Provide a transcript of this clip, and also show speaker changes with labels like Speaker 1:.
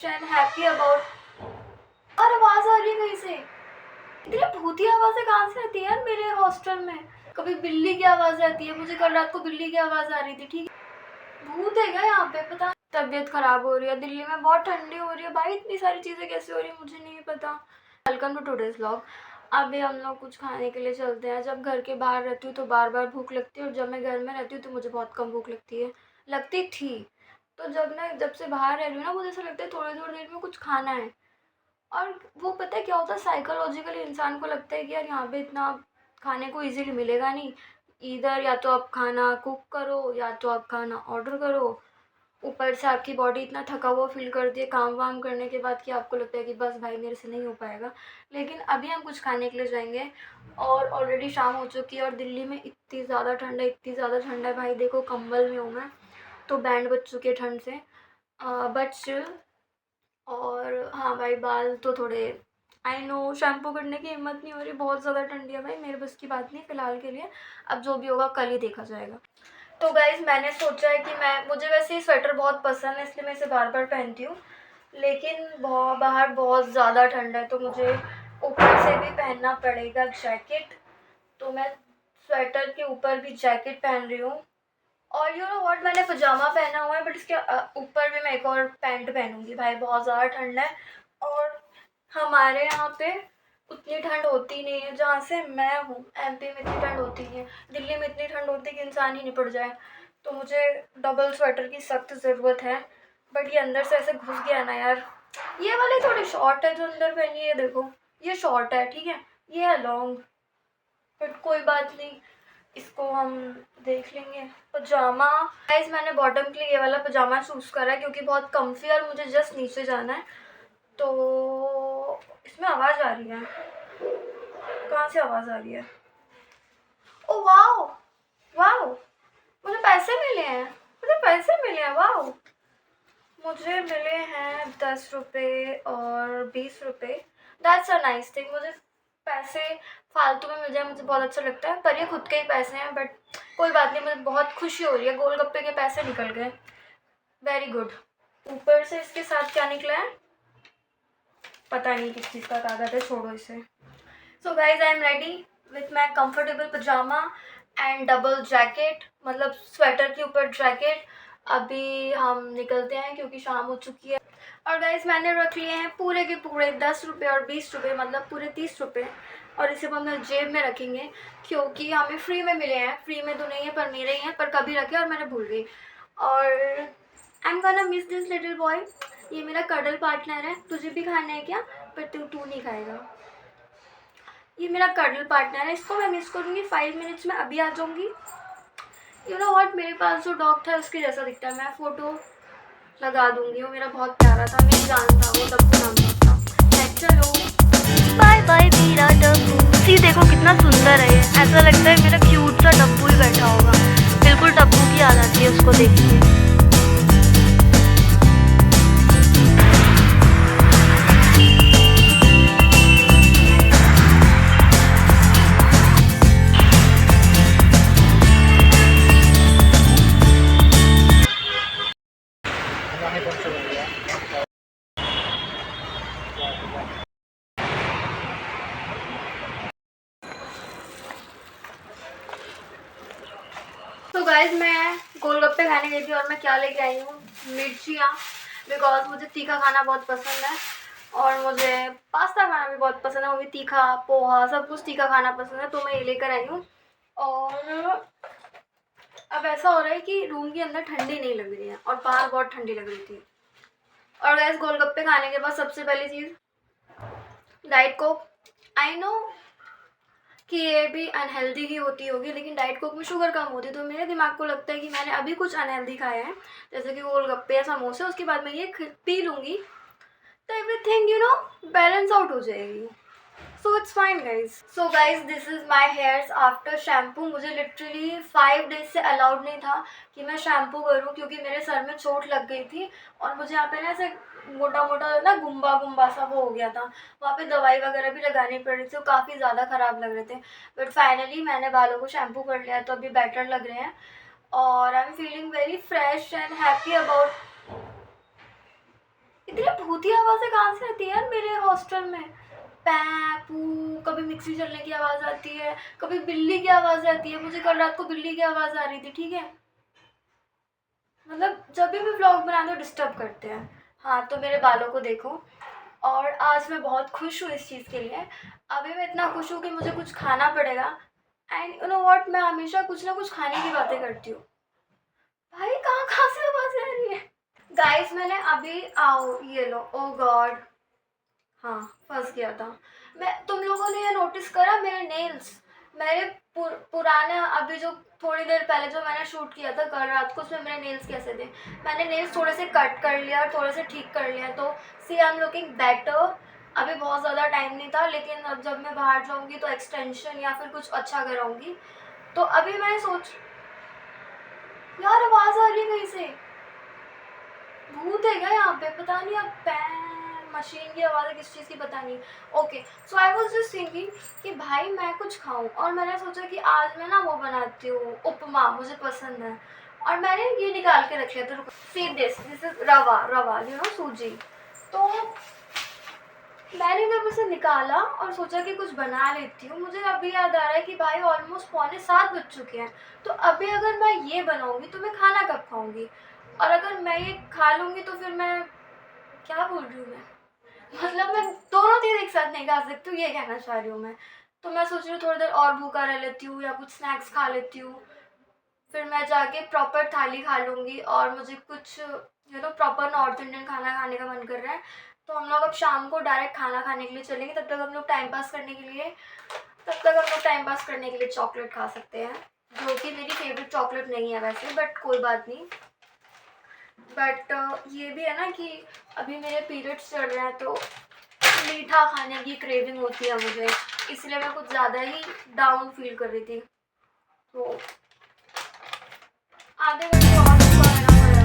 Speaker 1: And happy about. और आवाज़ आ रही है कहीं से? इतनी भूती आवाज़ें कहाँ से आती है यार मेरे हॉस्टल में? कभी बिल्ली की आवाज़ आती है, मुझे कल रात को बिल्ली की आवाज़ आ रही थी। ठीक है, भूत है क्या यहाँ पे? पता नहीं। तबीयत ख़राब हो रही है, दिल्ली में बहुत ठंडी हो रही है भाई, इतनी सारी चीज़ें कैसे हो रही है मुझे नहीं पता। Welcome to today's vlog. अभी हम लोग कुछ खाने के लिए चलते हैं। जब घर के बाहर रहती हूँ तो बार बार भूख लगती है, और जब मैं घर में रहती हूँ तो मुझे बहुत कम भूख लगती थी। तो जब से बाहर रह रही हूँ ना, मुझे ऐसा लगता है थोड़ी थोड़ी देर में कुछ खाना है। और वो पता है क्या होता है, साइकोलॉजिकली इंसान को लगता है कि यार यहाँ पे इतना खाने को इजीली मिलेगा नहीं। इधर या तो आप खाना कुक करो या तो आप खाना ऑर्डर करो। ऊपर से आपकी बॉडी इतना थका हुआ फील करती है काम वाम करने के बाद कि आपको लगता है कि बस भाई मेरे से नहीं हो पाएगा। लेकिन अभी हम कुछ खाने के लिए जाएंगे, और ऑलरेडी शाम हो चुकी है और दिल्ली में इतनी ज़्यादा ठंड है, इतनी ज़्यादा ठंड है भाई, देखो कंबल में हूँ मैं, तो बैंड बज चुके हैं ठंड से। But still. और हाँ भाई, बाल तो थोड़े, आई नो शैम्पू करने की हिम्मत नहीं हो रही, बहुत ज़्यादा ठंडी है भाई, मेरे बस की बात नहीं फ़िलहाल के लिए। अब जो भी होगा कल ही देखा जाएगा। तो गाइज़ मैंने सोचा है कि मुझे वैसे ही स्वेटर बहुत पसंद है, इसलिए मैं इसे बार बार पहनती हूँ। लेकिन बाहर बहुत ज़्यादा ठंड है, तो मुझे ऊपर से भी पहनना पड़ेगा जैकेट। तो मैं स्वेटर के ऊपर भी जैकेट पहन रही हूँ। और यू नो व्हाट, मैंने पजामा पहना हुआ है, बट इसके ऊपर भी मैं एक और पैंट पहनूंगी भाई, बहुत ज़्यादा ठंड है। और हमारे यहाँ पे उतनी ठंड होती नहीं है, जहाँ से मैं हूँ एमपी में इतनी ठंड होती नहीं है। दिल्ली में इतनी ठंड होती है कि इंसान ही निपट जाए। तो मुझे डबल स्वेटर की सख्त ज़रूरत है, बट ये अंदर से ऐसे घुस गया ना यार। ये वाली थोड़ी शॉर्ट है जो अंदर पहनी है, देखो ये शॉर्ट है, ठीक है, ये है लॉन्ग, बट कोई बात नहीं, इसको हम देख लेंगे। पजामा गाइस, मैंने बॉटम के लिए ये वाला पजामा चूज़ करा है क्योंकि बहुत कम्फी है और मुझे जस्ट नीचे जाना है। तो इसमें आवाज़ आ रही है, कहाँ से आवाज़ आ रही है? ओ वाओ, वाओ, मुझे पैसे मिले हैं, वाओ। मुझे मिले हैं 10 रुपये और 20 रुपये। That's a nice thing. मुझे पैसे फालतू में मिल जाए मुझे बहुत अच्छा लगता है, पर ये खुद के ही पैसे हैं, बट कोई बात नहीं, मुझे बहुत खुशी हो रही है, गोलगप्पे के पैसे निकल गए, वेरी गुड। ऊपर से इसके साथ क्या निकला है पता नहीं किस चीज़ का कागज़ है, छोड़ो इसे। So guys I am ready with my comfortable pyjama and double jacket, मतलब स्वेटर के ऊपर जैकेट। अभी हम निकलते हैं क्योंकि शाम हो चुकी है। और गाइज मैंने रख लिए हैं पूरे के पूरे 10 रुपये और 20 रुपये, मतलब पूरे 30 रुपये, और इसे हम लोग जेब में रखेंगे क्योंकि हमें फ्री में मिले हैं। फ्री में तो नहीं है पर मेरे ही हैं, पर कभी रखे और मैंने भूल गई। और I am gonna miss this little boy. ये मेरा कडल पार्टनर है, तुझे भी खाना है क्या? पर तू नहीं खाएगा। ये मेरा कडल पार्टनर है, इसको मैं मिस करूँगी। 5 मिनट्स में अभी आ जाऊँगी। यू नो व्हाट, मेरे पास जो डॉग था उसके जैसा दिखता है, मैं फ़ोटो लगा दूँगी। वो मेरा बहुत प्यारा था, मेरी जान था, वो डब्बू नाम का था। चलो बाय बाय मेरा डब्बू। सी देखो कितना सुंदर है ये, ऐसा लगता है मेरा क्यूट सा डब्बू ही बैठा होगा। बिल्कुल डब्बू की याद आती है उसको देख के। तो गाइज मैं गोलगप्पे खाने गई थी और मैं क्या लेके आई हूँ, मिर्चियाँ, बिकॉज मुझे तीखा खाना बहुत पसंद है और मुझे पास्ता खाना भी बहुत पसंद है, वो भी तीखा, पोहा, सब कुछ तीखा खाना पसंद है, तो मैं ये लेकर आई हूँ। और अब ऐसा हो रहा है कि रूम के अंदर ठंडी नहीं लग रही है और बाहर बहुत ठंडी लग रही थी। और गाइस गोलगप्पे खाने के बाद सबसे पहली चीज़ डाइट कोक। आई नो कि ये भी अनहेल्दी ही होती होगी, लेकिन डाइट कोक में शुगर कम होती है, तो मेरे दिमाग को लगता है कि मैंने अभी कुछ अनहेल्दी खाया है, जैसे कि गोलगप्पे या समोसे, उसके बाद मैं ये पी लूँगी तो एवरीथिंग बैलेंस आउट हो जाएगी। So it's fine guys. So guys this is my hairs after shampoo. मुझे लिटरली 5 डेज से अलाउड नहीं था कि मैं शैम्पू करूँ क्योंकि मेरे सर में चोट लग गई थी और मुझे यहाँ पे ना ऐसे मोटा मोटा ना गुम्बा गुम्बा सा वो हो गया था। वहाँ पे दवाई वगैरह भी लगानी पड़ रही थी, वो काफ़ी ज़्यादा ख़राब लग रहे थे, बट फाइनली मैंने बालों को शैम्पू कर लिया तो अभी बेटर लग रहे हैं और I am feeling very fresh and happy about. इतनी भूतिया आवाज़ें कहाँ से आती है यार मेरे हॉस्टल में? पै पू, कभी मिक्सी चलने की आवाज़ आती है, कभी बिल्ली की आवाज़ आती है। मुझे कल रात को बिल्ली की आवाज़ आ रही थी, ठीक है? मतलब जब भी मैं व्लॉग बनाती हूँ डिस्टर्ब करते हैं। हाँ, तो मेरे बालों को देखो। और आज मैं बहुत खुश हूँ इस चीज़ के लिए। अभी मैं इतना खुश हूँ कि मुझे कुछ खाना पड़ेगा। एंड यू नो व्हाट, मैं हमेशा कुछ ना कुछ खाने की बातें करती हूँ। भाई कहाँ कहाँ से आवाज़ें आ रही है? गाइस मैंने अभी आओ ये लो, ओ गॉड, हाँ फंस गया था मैं। तुम लोगों ने ये नोटिस करा मेरे नेल्स? मेरे पुराने अभी जो थोड़ी देर पहले जो मैंने शूट किया था कल रात को, उसमें मेरे नेल्स कैसे थे? मैंने नेल्स थोड़े से कट कर लिया और थोड़े से ठीक कर लिया, तो सी आई एम लुकिंग बेटर। अभी बहुत ज़्यादा टाइम नहीं था, लेकिन अब जब मैं बाहर जाऊँगी तो एक्सटेंशन या फिर कुछ अच्छा कराऊँगी। तो अभी मैं सोच, यार आवाज़ आ रही है कहीं से? भूत है क्या यहाँ पे? पता नहीं। अब पैन मशीन की आवाज़ है, किस चीज़ की पता नहीं। Okay, so I was just thinking कि भाई मैं कुछ खाऊं, और मैंने सोचा कि आज मैं ना वो बनाती हूँ उपमा, मुझे पसंद है। और मैंने ये निकाल के रख लिया था, सी दिस इज रवा, रवा यू नो, सूजी। तो मैंने जब उसे निकाला और सोचा कि कुछ बना लेती हूँ, मुझे अभी याद आ रहा है कि भाई ऑलमोस्ट 6:45 बज चुके हैं। तो अभी अगर मैं ये बनाऊंगी तो मैं खाना कब खाऊंगी? और अगर मैं ये खा लूँगी तो फिर मैं क्या बोल रही हूँ मैं? मतलब मैं दोनों चीज़ एक साथ नहीं खा सकती हूँ, ये कहना चाह रही हूँ मैं। तो मैं सोच रही हूँ थोड़ी देर और भूखा रह लेती हूँ या कुछ स्नैक्स खा लेती हूँ, फिर मैं जाके प्रॉपर थाली खा लूँगी। और मुझे कुछ you know proper north Indian खाना खाने का मन कर रहा है। तो हम लोग अब शाम को डायरेक्ट खाना खाने के लिए चलेंगे, तब तक हम लोग टाइम पास करने के लिए चॉकलेट खा सकते हैं, जो कि मेरी फेवरेट चॉकलेट नहीं है वैसे, बट कोई बात नहीं। बट ये भी है ना कि अभी मेरे पीरियड्स चल रहे हैं, तो मीठा खाने की क्रेविंग होती है मुझे, इसलिए मैं कुछ ज़्यादा ही डाउन फील कर रही थी। तो आधे घंटे और रुका रहना पड़ेगा।